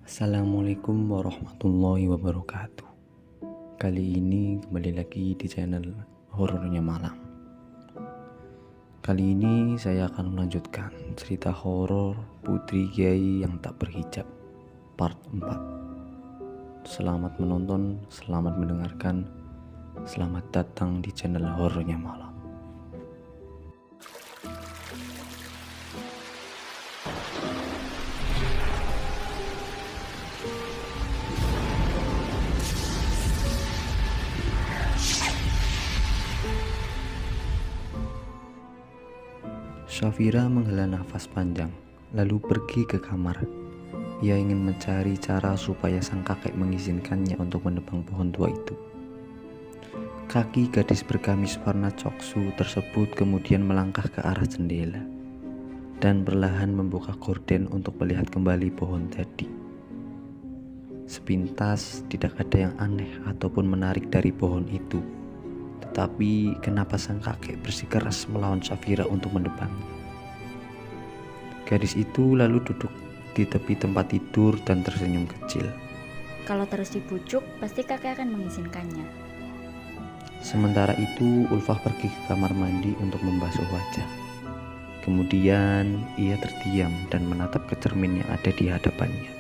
Assalamualaikum warahmatullahi wabarakatuh. Kali ini kembali lagi di channel Horornya Malam. Kali ini saya akan melanjutkan cerita horor Putri Kiai yang tak berhijab part 4. Selamat menonton, selamat mendengarkan. Selamat datang di channel Horornya Malam. Syafira menghela nafas panjang, lalu pergi ke kamar. Ia ingin mencari cara supaya sang kakek mengizinkannya untuk menebang pohon tua itu. Kaki gadis bergamis warna coksu tersebut kemudian melangkah ke arah jendela dan perlahan membuka gorden untuk melihat kembali pohon tadi. Sepintas tidak ada yang aneh ataupun menarik dari pohon itu. Tetapi kenapa sang kakek bersikeras melawan Syafira untuk menebangnya? Gadis itu lalu duduk di tepi tempat tidur dan tersenyum kecil. Kalau terus dibujuk, pasti kakek akan mengizinkannya. Sementara itu, Ulfah pergi ke kamar mandi untuk membasuh wajah. Kemudian ia terdiam dan menatap ke cermin yang ada di hadapannya.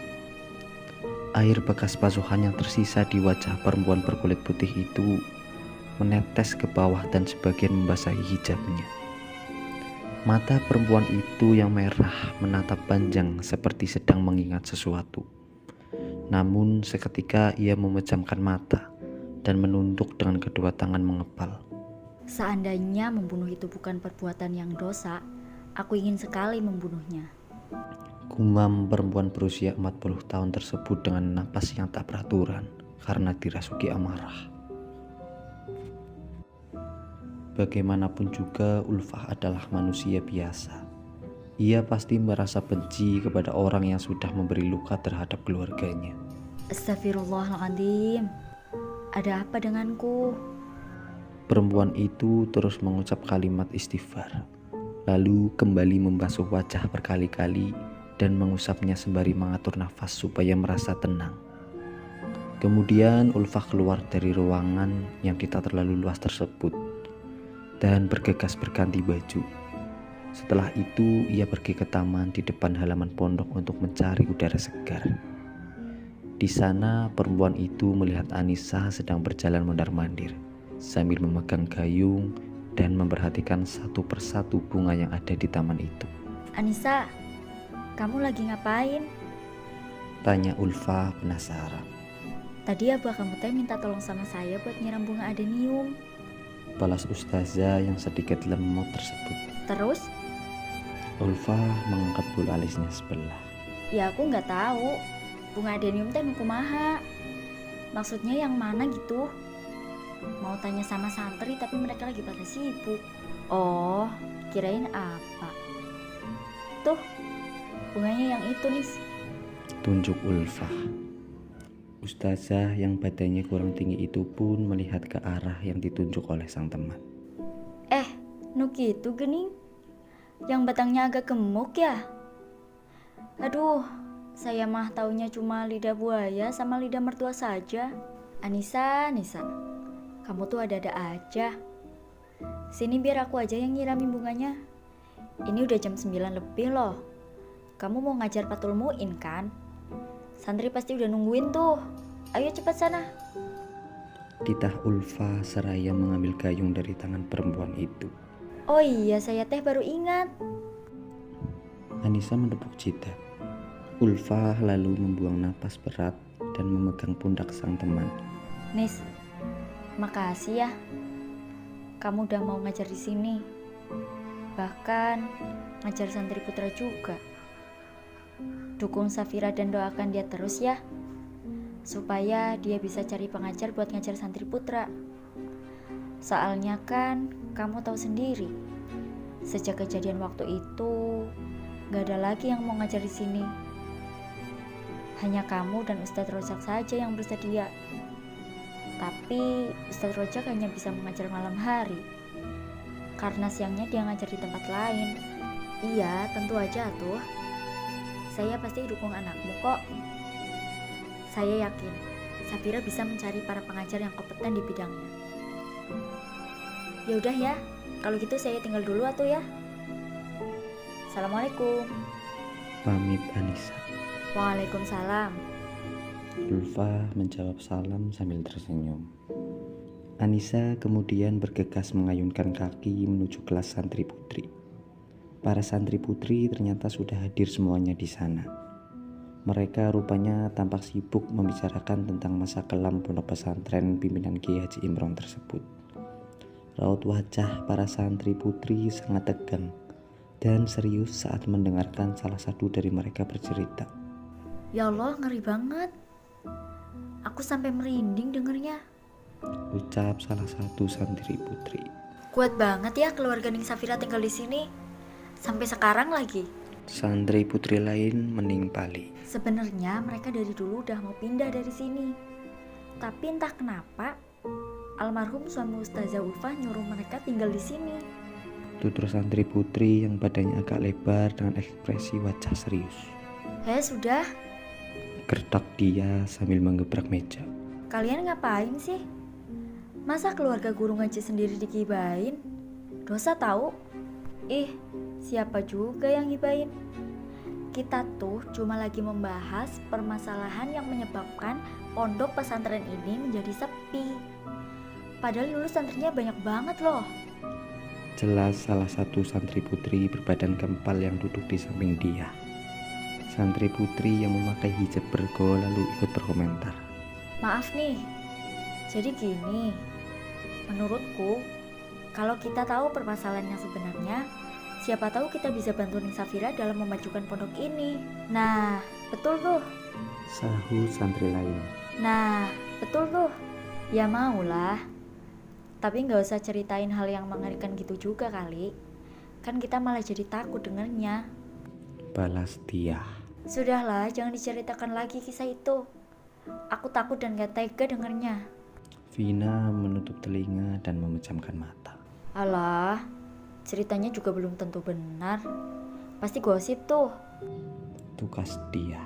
Air bekas basuhan yang tersisa di wajah perempuan berkulit putih itu menetes ke bawah dan sebagian membasahi hijabnya. Mata perempuan itu yang merah menatap panjang seperti sedang mengingat sesuatu. Namun seketika ia memejamkan mata dan menunduk dengan kedua tangan mengepal. Seandainya membunuh itu bukan perbuatan yang dosa, aku ingin sekali membunuhnya. Gumam perempuan berusia 40 tahun tersebut dengan napas yang tak beraturan karena dirasuki amarah. Bagaimanapun juga Ulfah adalah manusia biasa. Ia pasti merasa benci kepada orang yang sudah memberi luka terhadap keluarganya. Astagfirullahaladzim, ada apa denganku? Perempuan itu terus mengucap kalimat istighfar, lalu kembali membasuh wajah berkali-kali dan mengusapnya sembari mengatur nafas supaya merasa tenang. Kemudian Ulfah keluar dari ruangan yang tidak terlalu luas tersebut dan bergegas berganti baju. Setelah itu ia pergi ke taman di depan halaman pondok untuk mencari udara segar. Di sana perempuan itu melihat Anissa sedang berjalan mondar-mandir sambil memegang gayung dan memperhatikan satu persatu bunga yang ada di taman itu. Anissa, kamu lagi ngapain? Tanya Ulfah penasaran. Tadi abah kamu teh minta tolong sama saya buat nyiram bunga adenium. Balas ustazah yang sedikit lemot tersebut. Terus? Ulfah mengangkat bulu alisnya sebelah. Ya aku nggak tahu. Bunga adenium teh kumaha. Maksudnya yang mana gitu? Mau tanya sama santri tapi mereka lagi pada sibuk. Oh, kirain apa? Tuh, bunganya yang itu nih. Tunjuk Ulfah. Ustazah yang badannya kurang tinggi itu pun melihat ke arah yang ditunjuk oleh sang teman. Nu gitu gening. Yang batangnya agak gemuk ya? Aduh, saya mah taunya cuma lidah buaya sama lidah mertua saja. Anissa, kamu tuh ada-ada aja. Sini biar aku aja yang nyiramin bunganya. Ini udah jam 9 lebih loh. Kamu mau ngajar Patul Muin kan? Santri pasti udah nungguin tuh. Ayo cepat sana. Titah Ulfah seraya mengambil gayung dari tangan perempuan itu. Oh iya, saya teh baru ingat. Anissa menepuk jidat. Ulfah lalu membuang napas berat dan memegang pundak sang teman. Nis, makasih ya. Kamu udah mau ngajar di sini. Bahkan ngajar santri putra juga. Dukung Syafira dan doakan dia terus ya, supaya dia bisa cari pengajar buat ngajar santri putra. Soalnya kan kamu tahu sendiri, sejak kejadian waktu itu gak ada lagi yang mau ngajar di sini. Hanya kamu dan Ustadz Rojak saja yang bersedia. Tapi Ustadz Rojak hanya bisa mengajar malam hari, karena siangnya dia ngajar di tempat lain. Iya, tentu aja tuh. Saya pasti dukung anakmu kok. Saya yakin Safira bisa mencari para pengajar yang kompeten di bidangnya. Ya udah ya, kalau gitu saya tinggal dulu atuh ya. Assalamualaikum. Pamit Anissa. Waalaikumsalam. Ulfa menjawab salam sambil tersenyum. Anissa kemudian bergegas mengayunkan kaki menuju kelas santri putri. Para santri putri ternyata sudah hadir semuanya di sana. Mereka rupanya tampak sibuk membicarakan tentang masa kelam pondok pesantren pimpinan Kiai Haji Imron tersebut. Raut wajah para santri putri sangat tegang dan serius saat mendengarkan salah satu dari mereka bercerita. Ya Allah, ngeri banget. Aku sampai merinding dengernya. Ucap salah satu santri putri. Kuat banget ya keluarga Ning Safira tinggal di sini. Sampai sekarang lagi. Santri putri lain menimpali. Sebenarnya mereka dari dulu udah mau pindah dari sini. Tapi entah kenapa almarhum suami Ustazah Ulfa nyuruh mereka tinggal di sini. Tutur santri putri yang badannya agak lebar dengan ekspresi wajah serius. Sudah. Gertak dia sambil menggebrak meja. Kalian ngapain sih? Masa keluarga guru ngaji sendiri digibain? Dosa tahu? Siapa juga yang gibain? Kita tuh cuma lagi membahas permasalahan yang menyebabkan pondok pesantren ini menjadi sepi. Padahal dulu santrinya banyak banget loh. Jelas salah satu santri putri berbadan gempal yang duduk di samping dia. Santri putri yang memakai hijab bergo lalu ikut berkomentar. Maaf nih, jadi gini, menurutku kalau kita tahu permasalahan yang sebenarnya, siapa tahu kita bisa bantu Ning Safira dalam memajukan pondok ini. Nah, betul tuh. Sahut santri lain. Nah, betul tuh. Ya maulah. Tapi gak usah ceritain hal yang mengerikan gitu juga kali. Kan kita malah jadi takut dengernya. Balas dia. Sudahlah, jangan diceritakan lagi kisah itu. Aku takut dan gak tega dengernya. Vina menutup telinga dan memejamkan mata. Alah, ceritanya juga belum tentu benar. Pasti gosip tuh. Tukas dia.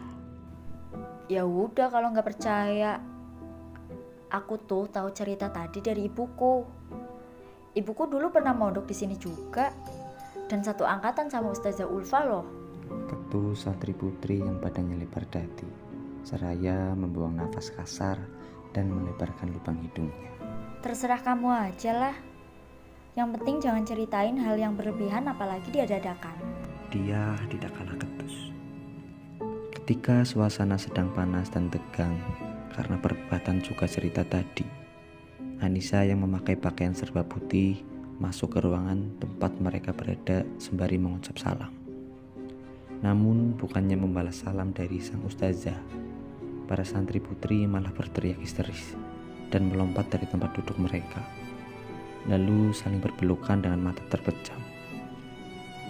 Ya udah kalau nggak percaya. Aku tuh tahu cerita tadi dari ibuku. Ibuku dulu pernah mondok di sini juga, dan satu angkatan sama Ustazah Ulfa loh. Ketu santri putri yang badannya lebar dadi, seraya membuang nafas kasar dan melebarkan lubang hidungnya. Terserah kamu aja lah. Yang penting jangan ceritain hal yang berlebihan apalagi diada-adakan. Dia tidak kalah ketus. Ketika suasana sedang panas dan tegang karena perdebatan juga cerita tadi, Anissa yang memakai pakaian serba putih masuk ke ruangan tempat mereka berada sembari mengucap salam. Namun bukannya membalas salam dari sang ustazah, para santri putri malah berteriak histeris dan melompat dari tempat duduk mereka, lalu saling berpelukan dengan mata terpejam.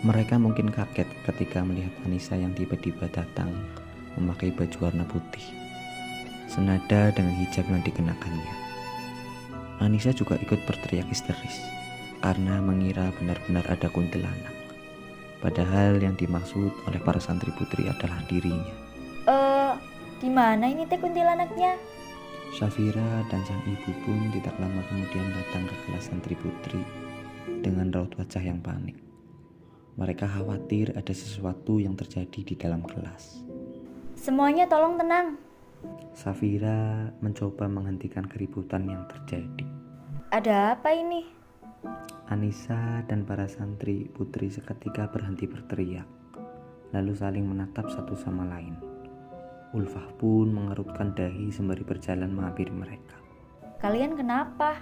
Mereka mungkin kaget ketika melihat Anissa yang tiba-tiba datang memakai baju warna putih, senada dengan hijab yang dikenakannya. Anissa juga ikut berteriak histeris karena mengira benar-benar ada kuntilanak. Padahal yang dimaksud oleh para santri putri adalah dirinya. Di mana ini teh kuntilanaknya? Safira dan sang ibu pun tidak lama kemudian datang ke kelas santri putri dengan raut wajah yang panik. Mereka khawatir ada sesuatu yang terjadi di dalam kelas. Semuanya tolong tenang. Safira mencoba menghentikan keributan yang terjadi. Ada apa ini? Anissa dan para santri putri seketika berhenti berteriak, lalu saling menatap satu sama lain. Ulfah pun mengerutkan dahi sembari berjalan menghampiri mereka. Kalian kenapa?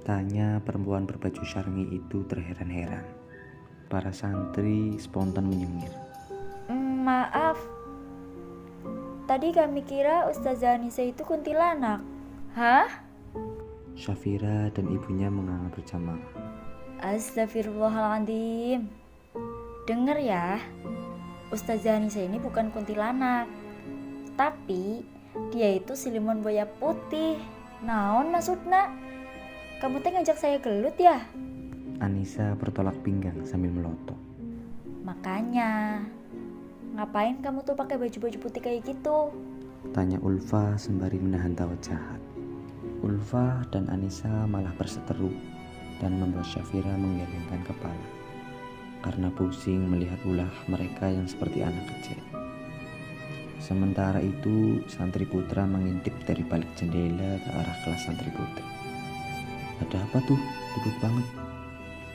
Tanya perempuan berbaju syarmi itu terheran-heran. Para santri spontan menyengir. Maaf. Tadi kami kira Ustazah Anissa itu kuntilanak. Hah? Safira dan ibunya menganga berjamaah. Astagfirullahaladzim. Dengar ya, Ustazah Anissa ini bukan kuntilanak, tapi dia itu siluman buaya putih. Naon maksudna? Kamu teh ngajak saya gelut ya? Anissa bertolak pinggang sambil melotot. Makanya, ngapain kamu tuh pakai baju-baju putih kayak gitu? Tanya Ulfa sembari menahan tawa jahat. Ulfa dan Anissa malah berseteru dan membuat Syafira menggelengkan kepala karena pusing melihat ulah mereka yang seperti anak kecil. Sementara itu, santri putra mengintip dari balik jendela ke arah kelas santri putri. Ada apa tuh? Ribut banget.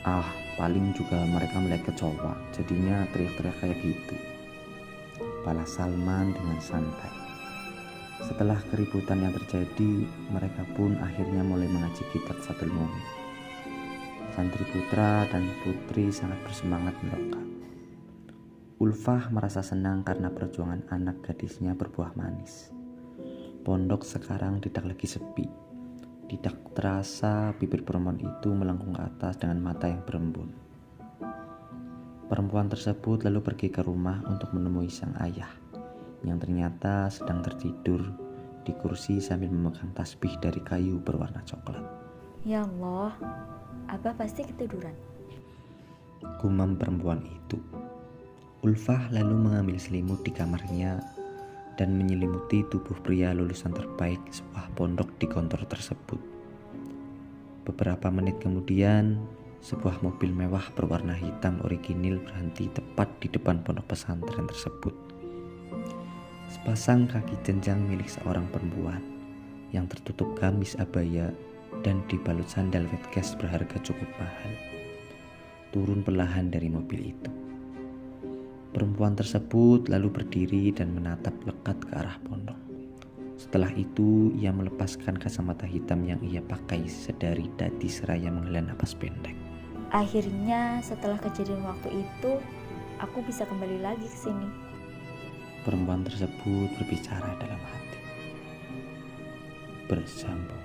Ah, paling juga mereka melihat kecoa, jadinya teriak-teriak kayak gitu. Balas Salman dengan santai. Setelah keributan yang terjadi, mereka pun akhirnya mulai mengaji kitab Fathul Mu'in. Santri putra dan putri sangat bersemangat mereka. Ulfah merasa senang karena perjuangan anak gadisnya berbuah manis. Pondok sekarang tidak lagi sepi. Tidak terasa bibir perempuan itu melengkung ke atas dengan mata yang berembun. Perempuan tersebut lalu pergi ke rumah untuk menemui sang ayah, yang ternyata sedang tertidur di kursi sambil memegang tasbih dari kayu berwarna coklat. Ya Allah, Abah pasti ketiduran. Gumam perempuan itu. Ulfah lalu mengambil selimut di kamarnya dan menyelimuti tubuh pria lulusan terbaik sebuah pondok di kantor tersebut. Beberapa menit kemudian, sebuah mobil mewah berwarna hitam originil berhenti tepat di depan pondok pesantren tersebut. Sepasang kaki jenjang milik seorang perempuan yang tertutup gamis abaya dan dibalut sandal wetcast berharga cukup mahal turun perlahan dari mobil itu. Perempuan tersebut lalu berdiri dan menatap lekat ke arah pondok. Setelah itu, ia melepaskan kacamata hitam yang ia pakai sedari dadi seraya menghela napas pendek. Akhirnya setelah kejadian waktu itu, aku bisa kembali lagi ke sini. Perempuan tersebut berbicara dalam hati. Bersambung.